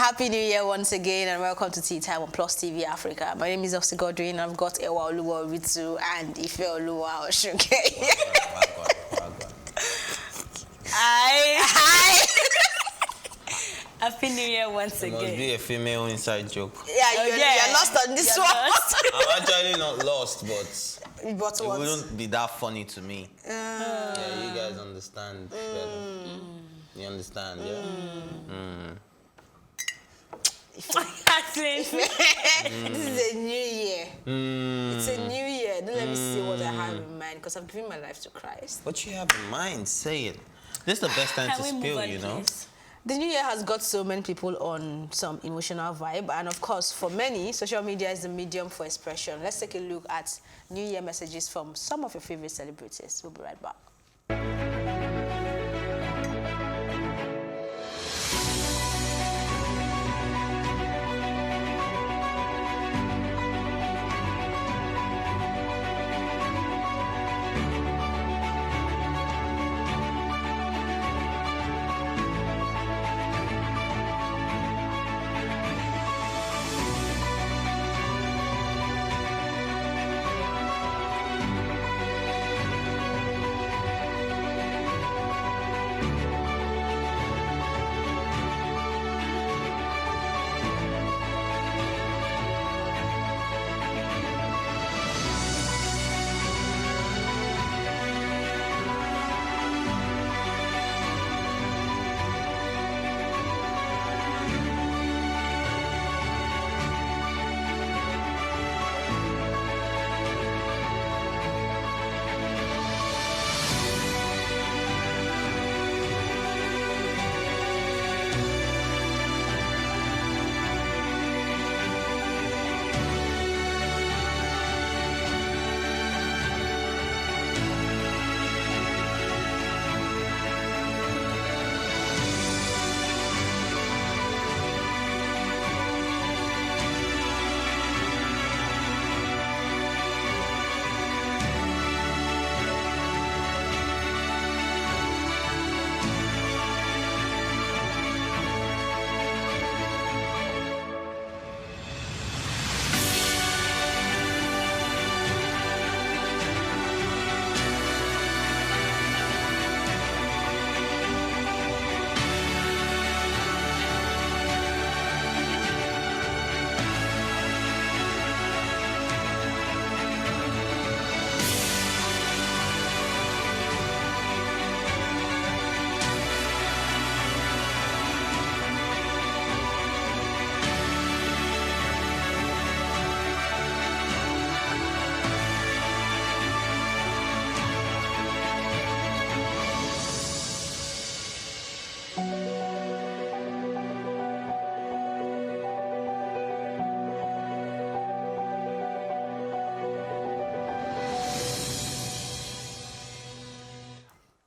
Happy New Year once again, and welcome to Tea Time on Plus TV Africa. My name is Elsie Godwin, and I've got Ewaoluwa, Oritu, and Ifeoluwa, Osunkeye. Hi. Happy New Year once again. It must be a female inside joke. Yeah, you're lost on this one. I'm actually not lost, but it what? Wouldn't be that funny to me. Yeah, you guys understand better. You understand, yeah? This is a new year. It's a new year. Don't let me see what I have in mind, because I'm giving my life to Christ. What you have in mind? Say it. This is the best time to spill, you know? Please? The new year has got so many people on some emotional vibe, and of course, for many, social media is the medium for expression. Let's take a look at New Year messages from some of your favorite celebrities. We'll be right back.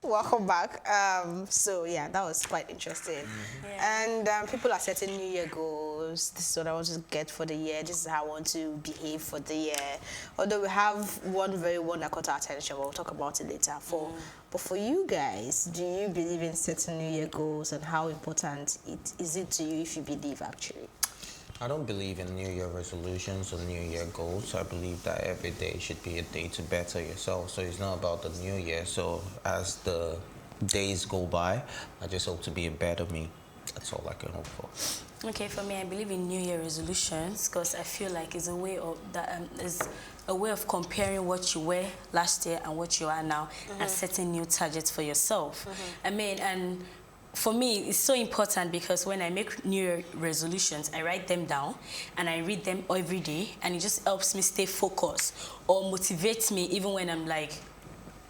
Welcome back. So yeah, that was quite interesting. And people are setting New Year goals. This is what I want to get for the year. This is how I want to behave for the year. Although we have one that caught our attention, we'll talk about it later. But for you guys, do you believe in setting New Year goals, and how important is it to you if you believe actually? I don't believe in New Year resolutions or New Year goals. I believe that every day should be a day to better yourself. So it's not about the New Year. So as the days go by, I just hope to be a better me. That's all I can hope for. Okay, for me, I believe in New Year resolutions because I feel like it's a way of comparing what you were last year and what you are now, and setting new targets for yourself. I mean, and for me, it's so important because when I make New Year resolutions, I write them down and I read them every day, and it just helps me stay focused or motivates me even when I'm like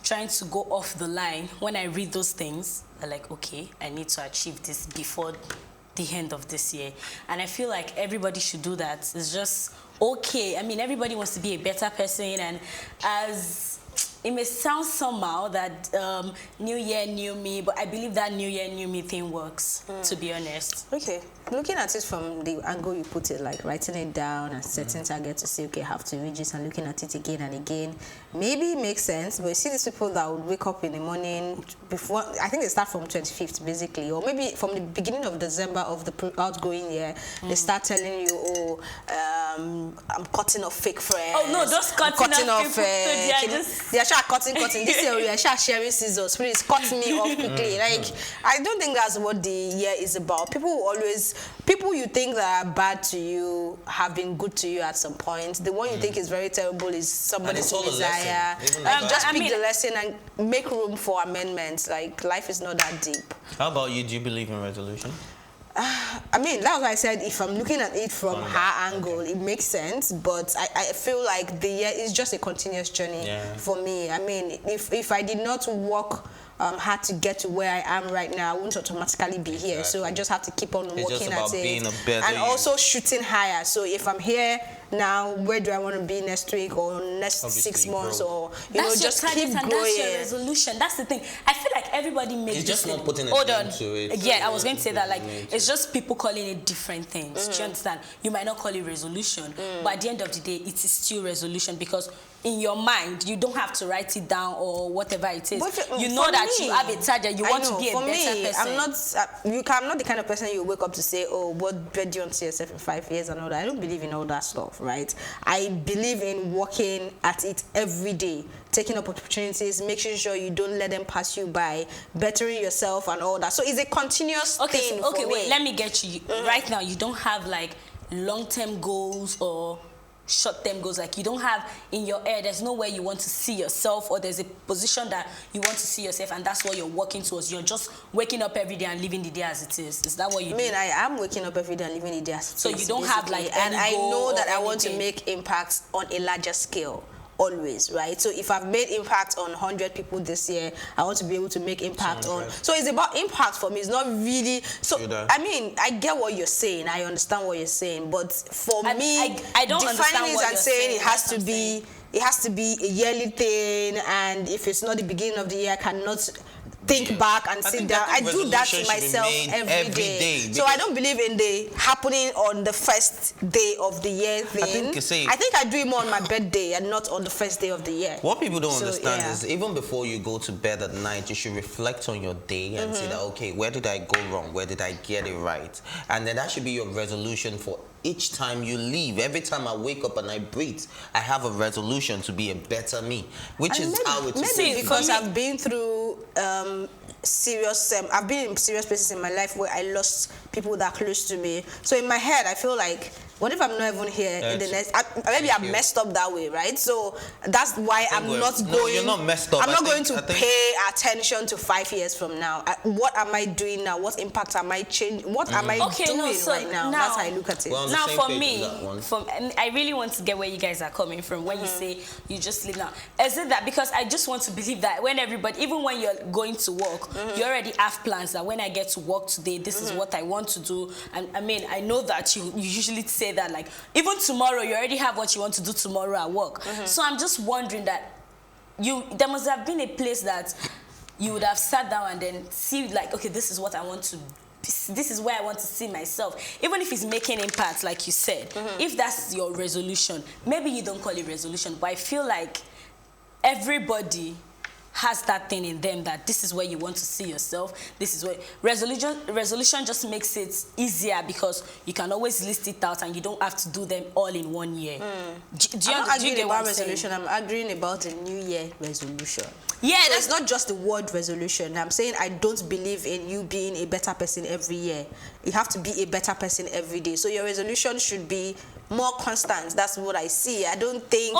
trying to go off the line. When I read those things, I'm like, okay, I need to achieve this before the end of this year. And I feel like everybody should do that. It's just okay. I mean, everybody wants to be a better person, and as it may sound somehow that new year, new me, but I believe that new year, new me thing works, to be honest. Okay. Looking at it from the angle you put it, like writing it down and setting target to say, okay, I have to reach it, and looking at it again and again, maybe it makes sense. But you see these people that would wake up in the morning before, I think they start from 25th basically, or maybe from the beginning of December of the outgoing year, they start telling you, oh, I'm cutting off fake friends. Oh no, those cutting off people, they are cutting. This year we are sharing scissors. Please cut me off quickly. Like, I don't think that's what the year is about. People you think that are bad to you have been good to you at some point. The one you think is very terrible is somebody's desire. Just pick the lesson and make room for amendments. Like, life is not that deep. How about you? Do you believe in resolution? I mean, that's why I said if I'm looking at it from her angle, it makes sense. But I feel like the year is just a continuous journey for me. I mean, if I did not work hard to get to where I am right now, I wouldn't automatically be here. So I just have to keep on working at it. And also shooting higher. So if I'm here now, where do I want to be next week or next 6 months? Or just keep growing. That's your resolution. That's the thing. I feel like everybody makes it's just not putting hold a on. name to it. Yeah, I was going to say that. Like, it's just people calling it different things. Do you understand? You might not call it resolution, but at the end of the day, it is still resolution, because in your mind, you don't have to write it down or whatever it is. You know that you have a target. You want to be a better person. I'm not the kind of person you wake up to say, oh, what do you want to see yourself in 5 years and all that. I don't believe in all that stuff, right? I believe in working at it every day, taking up opportunities, making sure you don't let them pass you by, bettering yourself and all that. So it's a continuous thing for me. Wait, let me get you. Right now, you don't have like long-term goals or short-term goals. Like, you don't have in your head, there's nowhere you want to see yourself, or there's a position that you want to see yourself, and that's what you're working towards. You're just waking up every day and living the day as it is. Is that what you do? I mean, I am waking up every day and living the day as it is. So you don't have like and I know that I want to anything. make impacts on a larger scale. Always, right? So if I've made impact on 100 people this year, I want to be able to make impact on. So it's about impact for me. It's not really. So I mean, I get what you're saying. I understand what you're saying, but for me, I don't defining it and saying it has to be. It has to be a yearly thing, and if it's not the beginning of the year, I cannot think back and sit down. I do that to myself every day. So I don't believe in the happening on the first day of the year thing. I think I do it more on my birthday and not on the first day of the year. What people don't understand is even before you go to bed at night, you should reflect on your day and say that, okay, where did I go wrong? Where did I get it right? And then that should be your resolution for each time you leave. Every time I wake up and I breathe, I have a resolution to be a better me, which is how it is. Maybe because I've been through serious, I've been in serious places in my life where I lost people that are close to me. So in my head, I feel like, what if I'm not even here in the next? Maybe I'm messed up that way, right? So that's why I'm not going. No, you're not messed up. I'm not going to pay attention to 5 years from now. What am I doing now? What impact am I changing? What am I doing right now? That's how I look at it. Now, for me, I really want to get where you guys are coming from when you say you just live now. Is it that because I just want to believe that when everybody, even when you're going to work, you already have plans that when I get to work today, this is what I want to do. And I mean, I know that you usually say that, like, even tomorrow you already have what you want to do tomorrow at work. So I'm just wondering that there must have been a place that you would have sat down and then see, like, okay, this is what I want to, this is where I want to see myself. Even if it's making impact, like you said, if that's your resolution, maybe you don't call it resolution, but I feel like everybody has that thing in them that this is where you want to see yourself. This is where resolution just makes it easier because you can always list it out and you don't have to do them all in 1 year. I'm not arguing about resolution. I'm arguing about a New Year resolution. Yeah, so it's not just the word resolution. I'm saying I don't believe in you being a better person every year. You have to be a better person every day. So your resolution should be more constant. That's what I see. I don't think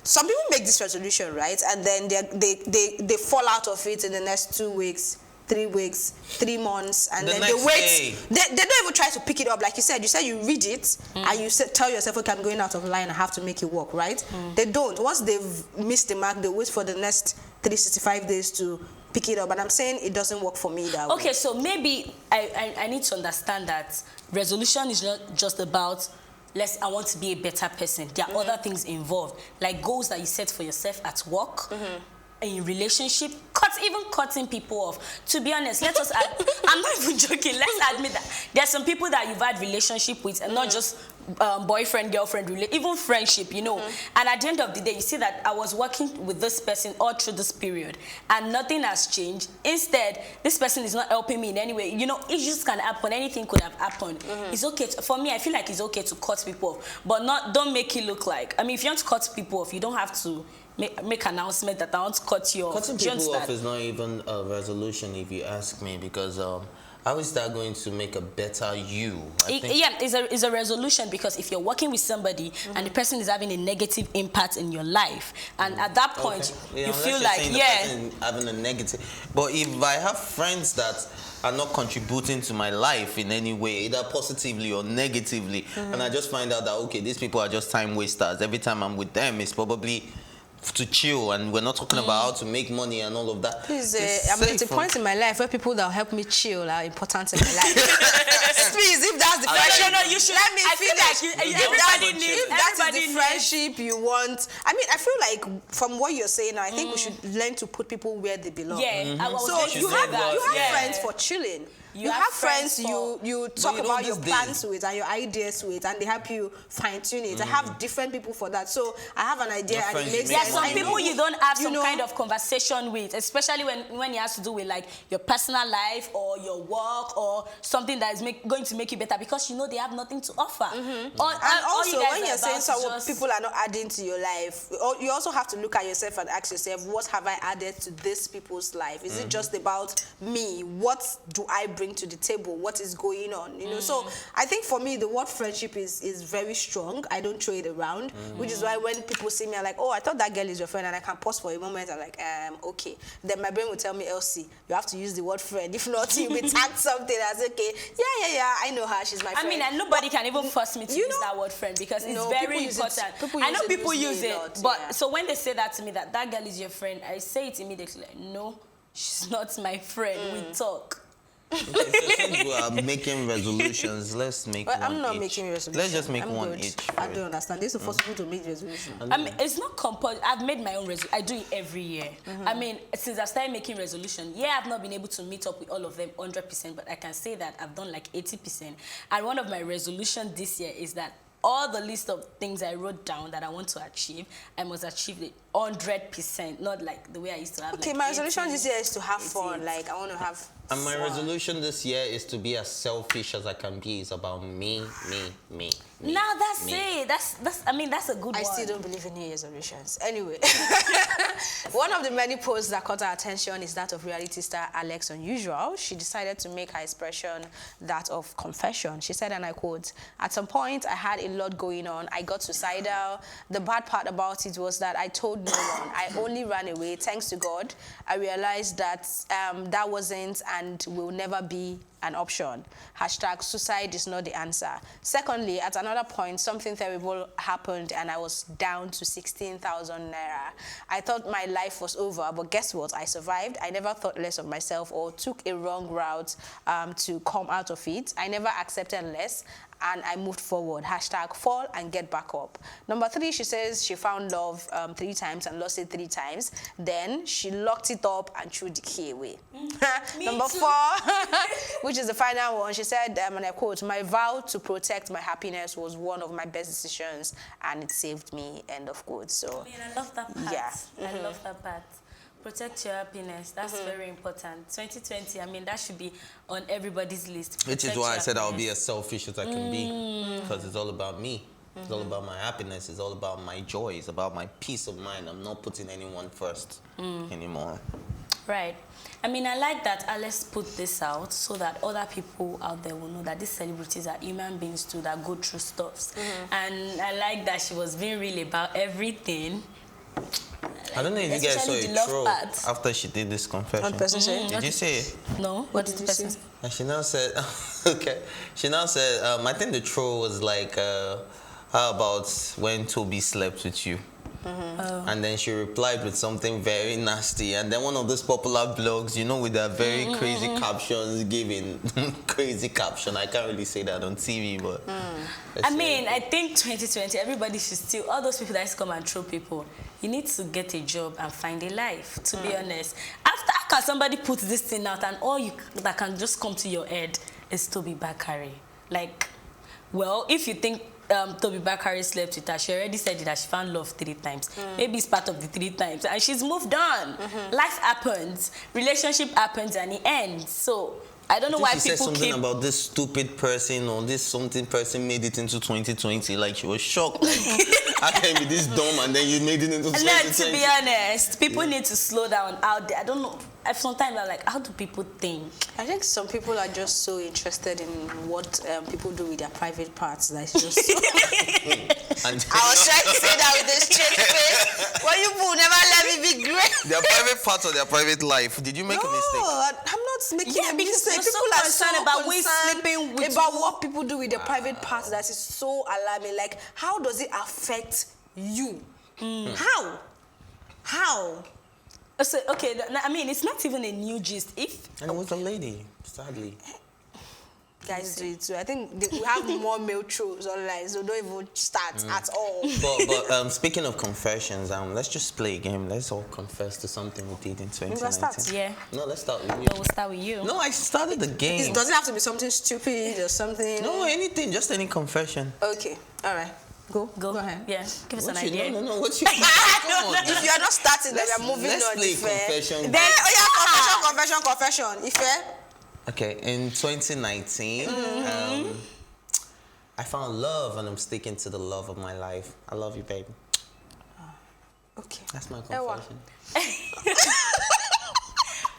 some people make this resolution, right, and then they fall out of it in the next 2 weeks, 3 weeks, 3 months, and then they wait. They don't even try to pick it up. Like you said you read it and you tell yourself, okay, I'm going out of line, I have to make it work, right? They don't. Once they've missed the mark, they wait for the next 365 days to pick it up. And I'm saying it doesn't work for me that way. Okay, so maybe I need to understand that resolution is not just about I want to be a better person. There are other things involved, like goals that you set for yourself at work, in relationship, even cutting people off. To be honest, let us I'm not even joking. Let's admit that there's some people that you've had relationship with, and not just boyfriend, girlfriend, even friendship, you know. And at the end of the day, you see that I was working with this person all through this period, and nothing has changed. Instead, this person is not helping me in any way. You know, issues can happen. Anything could have happened. It's okay. For me, I feel like it's okay to cut people off, but don't make it look like. I mean, if you want to cut people off, you don't have to make announcement that I want to cut you off. Cutting people off is not even a resolution, if you ask me, because how is that going to make a better you? It's a resolution, because if you're working with somebody and the person is having a negative impact in your life, and at that point you feel like having a negative. But if I have friends that are not contributing to my life in any way, either positively or negatively, and I just find out that okay, these people are just time wasters. Every time I'm with them, it's probably to chill, and we're not talking about how to make money and all of that. Please, it's a point in my life where people that help me chill are important in my life. Please, if that's the friendship, no, you should. Let me finish. If that's the friendship you want, I mean, I feel like from what you're saying, I think we should learn to put people where they belong. So you have friends for chilling. You have friends you talk about your plans with and your ideas with, and they help you fine tune it. I have different people for that. So I have an idea, and it makes sense. There are some people you don't have some kind of conversation with, especially when it has to do with like your personal life or your work or something that is going to make you better, because you know they have nothing to offer. And also, when you're saying people are not adding to your life, you also have to look at yourself and ask yourself, what have I added to this people's life? Is it just about me? What do I bring to the table? What is going on? You know, so I think for me the word friendship is very strong. I don't throw it around, which is why when people see me, I'm like, oh, I thought that girl is your friend, and I can pause for a moment. I'm like, okay. Then my brain will tell me, Elsie, you have to use the word friend. If not, you'll be tagged something as okay. Yeah, I know her. She's my friend. I mean, and nobody can even force me to use that word friend, because it's very important. I know people use it, but so when they say that to me, that girl is your friend, I say it immediately. Like, no, she's not my friend. We talk. Okay, so since we are making resolutions, let's make one I'm not each. making resolutions. Let's just make one each. I don't understand. This is for people to make resolutions. I mean, it's not compulsory. I've made my own resolution. I do it every year. I mean, since I started making resolution, I've not been able to meet up with all of them 100%, but I can say that I've done like 80%. And one of my resolutions this year is that all the list of things I wrote down that I want to achieve, I must achieve it 100%, not like the way I used to have. Okay, my resolution this year is to have fun. Like, I want to have And my resolution this year is to be as selfish as I can be. It's about me. Now that's it. That's I mean, that's a good one. I still don't believe in New Year's resolutions. Anyway, one of the many posts that caught our attention is that of reality star Alex Unusual. She decided to make her expression that of confession. She said, and I quote, "At some point, I had a lot going on. I got suicidal. The bad part about it was that I told no one. I only ran away. Thanks to God, I realized that that wasn't and will never be an option. Hashtag suicide is not the answer. Secondly, at another point, something terrible happened and I was down to 16,000 naira. I thought my life was over, but guess what? I survived. I never thought less of myself or took a wrong route to come out of it. I never accepted less. And I moved forward. Hashtag fall and get back up." Number 3, she says she found love 3 times and lost it 3 times. Then she locked it up and threw the key away. Number 4, which is the final one, she said, and I quote, "My vow to protect my happiness was one of my best decisions and it saved me." End of quote. So, I love that part. Yeah. I love that part. Protect your happiness. That's very important. 2020, I mean, that should be on everybody's list. Which is why I said I'll be as selfish as I can be. Because it's all about me. It's all about my happiness. It's all about my joy. It's about my peace of mind. I'm not putting anyone first anymore. Right. I mean, I like that Alice put this out so that other people out there will know that these celebrities are human beings too that go through stuff. And I like that she was being real about everything. I don't know if you guys saw a troll after she did this confession. Did you see it? No. What did the person say? And she now said, okay. She now said, I think the troll was like, how about when Toby slept with you? And then she replied with something very nasty. And then one of those popular blogs, you know, with their very crazy captions, giving crazy caption. I can't really say that on TV, but... I mean, I think 2020, everybody should still, all those people that used to come and throw people, you need to get a job and find a life, to be honest. After, how can somebody put this thing out and all that can just come to your head is Toby Bakari? Like, well, if you think Toby Bakari slept with her, she already said that she found love 3 times. Maybe it's part of the 3 times. And she's moved on. Life happens. Relationship happens and it ends. So, I don't know why people She said something about this stupid person or this something person made it into 2020. Like, she was shocked. Like, how can you be this dumb and then you made it into 2020? No, to be honest, people need to slow down out there. I don't know. Sometimes I'm like, how do people think? I think some people are just so interested in what people do with their private parts that it's just so... I was trying to say that with a straight face. Well, you will never let me be great. Their private parts or their private life. Did you make a mistake? No, I'm not making a mistake. You're People so are so concerned about concerned with about what people do with their private parts that is so alarming. Like, how does it affect you? How? So, okay, I mean, it's not even a new gist. And it was a lady, sadly. Guys do it too. I think we have more male trolls online, so don't even start at all. But speaking of confessions, let's just play a game. Let's all confess to something we did in 2019. Let's start. Yeah. No, let's start with you. No, we'll start with you. No, I started the game. It doesn't have to be something stupid or something. No, anything, just any confession. Okay, all right. Go ahead. Yeah, give us an What idea. No, what you... Come on, If you are not starting, then we are moving let's on. play Ife. confession. Then, confession. Ife? Okay, in 2019, I found love and I'm sticking to the love of my life. I love you, baby. Okay. That's my confession.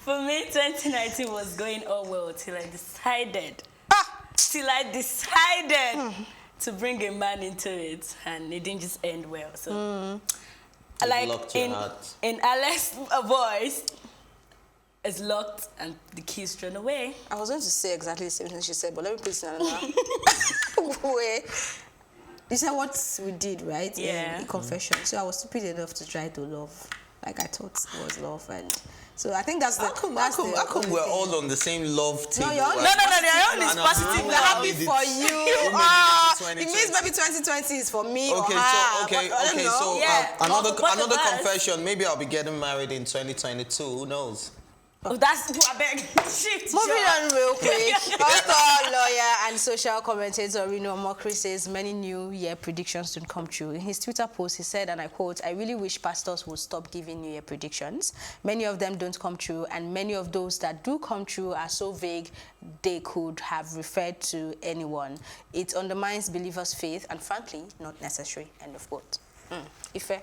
For me, 2019 was going all well till I decided. To bring a man into it, and it didn't just end well. So, like in Alex's voice, it's locked and the keys thrown away. I was going to say exactly the same thing she said, but let me put it in another way. You said what we did, right? Yeah. In confession. So I was stupid enough to try to love, like I thought it was love, and so I think that's the. How come we're all on the same love team? No, you're on no, your own is positive. We're happy for you. It means maybe 2020 is for me or her. Okay, so Yeah. another Both of us. confession. Maybe I'll be getting married in 2022. Who knows? Oh, that's I beg. Shift. Moving on real quick. Author, lawyer, and social commentator Rino Mokri says many New Year predictions don't come true. In his Twitter post, he said, and I quote, "I really wish pastors would stop giving New Year predictions. Many of them don't come true, and many of those that do come true are so vague they could have referred to anyone. It undermines believers' faith and, frankly, not necessary." End of quote. Ife?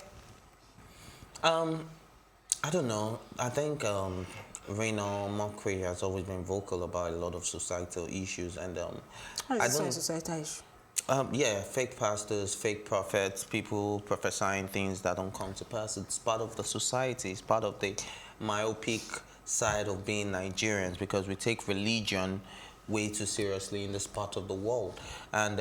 I don't know. I think Reno Mokri has always been vocal about a lot of societal issues, and How is this a societal issue? Yeah, fake pastors, fake prophets, people prophesying things that don't come to pass. It's part of the society. It's part of the myopic side of being Nigerians, because we take religion way too seriously in this part of the world. And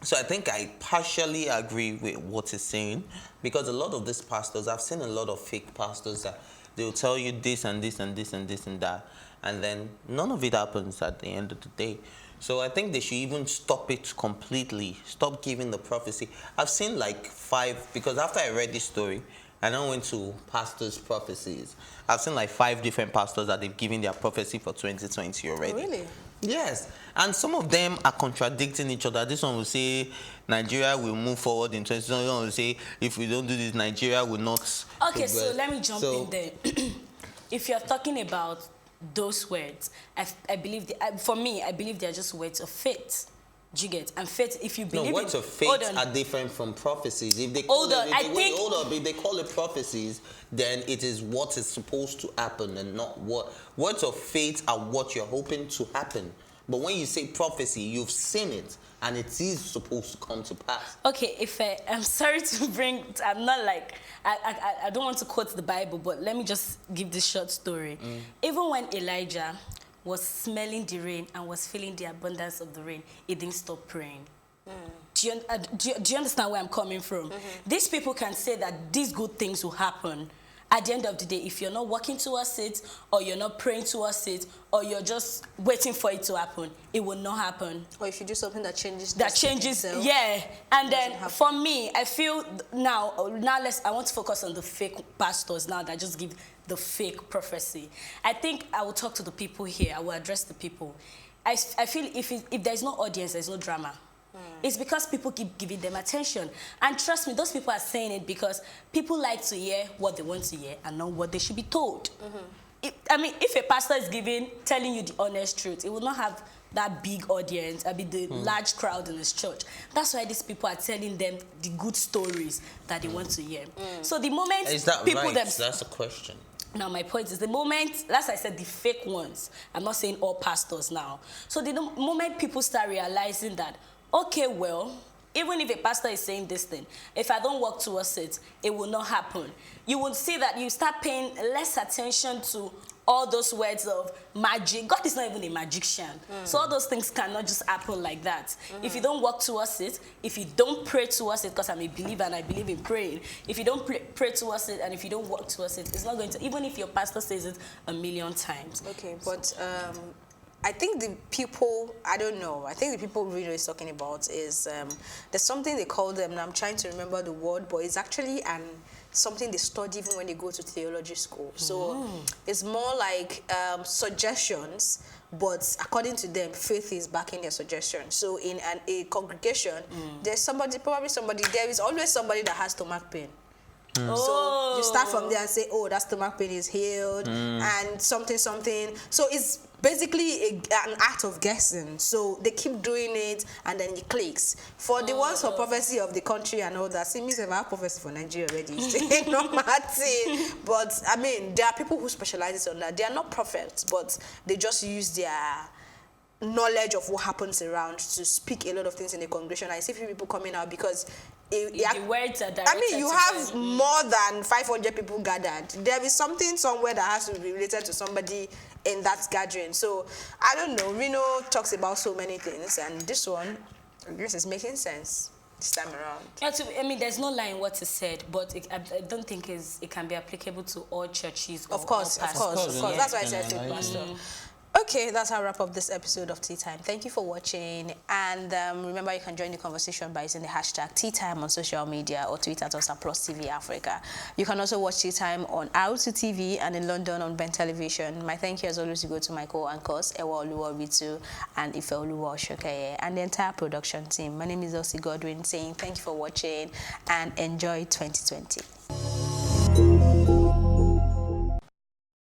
so I think I partially agree with what he's saying, because a lot of these pastors, I've seen a lot of fake pastors that they'll tell you this and this and this and this and that, and then none of it happens at the end of the day. So I think they should even stop it completely. Stop giving the prophecy. I've seen like 5, because after I read this story, and I went to pastors' prophecies, I've seen like 5 different pastors that they've given their prophecy for 2020 already. Really? Yes, and some of them are contradicting each other. This one will say Nigeria will move forward in 2020. This one will say if we don't do this, Nigeria will not. Okay, progress. so let me jump in there. If you're talking about those words, I believe, for me, I believe they're just words of faith. Do you get? And faith, if you believe words of faith are different from prophecies. If they call if they call it prophecies, then it is what is supposed to happen and not what. Words of faith are what you're hoping to happen. But when you say prophecy, you've seen it, and it is supposed to come to pass. Okay, I'm sorry to bring, I'm not like, I don't want to quote the Bible, but let me just give this short story. Even when Elijah was smelling the rain and was feeling the abundance of the rain, he didn't stop praying. Do you understand where I'm coming from? These people can say that these good things will happen. At the end of the day, if you're not working towards it, or you're not praying towards it, or you're just waiting for it to happen, it will not happen. Or if you do something that changes itself, yeah. And then for me, I feel now I want to focus on the fake pastors now that just give the fake prophecy. I think I will talk to the people here. I will address the people. I feel if there's no audience, there's no drama. It's because people keep giving them attention. And trust me, those people are saying it because people like to hear what they want to hear and not what they should be told. If a pastor is telling you the honest truth, it will not have that big audience, the large crowd in his church. That's why these people are telling them the good stories that they want to hear. So the moment is that people right? That's a question. Now, my point is the moment, as I said, the fake ones, I'm not saying all pastors now. So the moment people start realizing that, okay, well, even if a pastor is saying this thing, if I don't work towards it, it will not happen. You will see that you start paying less attention to all those words of magic. God is not even a magician. So all those things cannot just happen like that. If you don't work towards it, if you don't pray towards it, because I'm a believer and I believe in praying, if you don't pray towards it and if you don't work towards it, it's not going to, even if your pastor says it 1,000,000 times. Okay, but I think the people, I don't know, I think the people Reno is talking about is, there's something they call them, and I'm trying to remember the word, but it's actually something they study even when they go to theology school. So it's more like suggestions, but according to them, faith is backing their suggestions. So in a congregation, there's there is always somebody that has stomach pain. So you start from there and say, oh, that stomach pain is healed, and something. So it's basically an act of guessing. So they keep doing it, and then it clicks. For the ones for prophecy of the country and all that, see, me say I have prophecy for Nigeria already. It's no matter. But I mean, there are people who specialize on that. They are not prophets, but they just use their knowledge of what happens around to speak a lot of things in the congregation. I see people coming out because the words are directed. I mean, you have more than 500 people gathered. There is something somewhere that has to be related to somebody in that gathering. So I don't know. Reno talks about so many things, and this one, I guess, is making sense this time around. Yeah, I mean, there's no lie in what is said, but I don't think it can be applicable to all churches. Of course. That's why I said fake pastor. Okay, that's how I wrap up this episode of Tea Time. Thank you for watching. And remember, you can join the conversation by using the hashtag Tea Time on social media or tweet at us at Plus TV Africa. You can also watch Tea Time on Oritu TV and in London on Ben Television. My thank you as always to go to my co-anchors, Ewaoluwa, Oritu, and Ifeoluwa, Osunkeye, and the entire production team. My name is Elsie Godwin saying thank you for watching and enjoy 2020.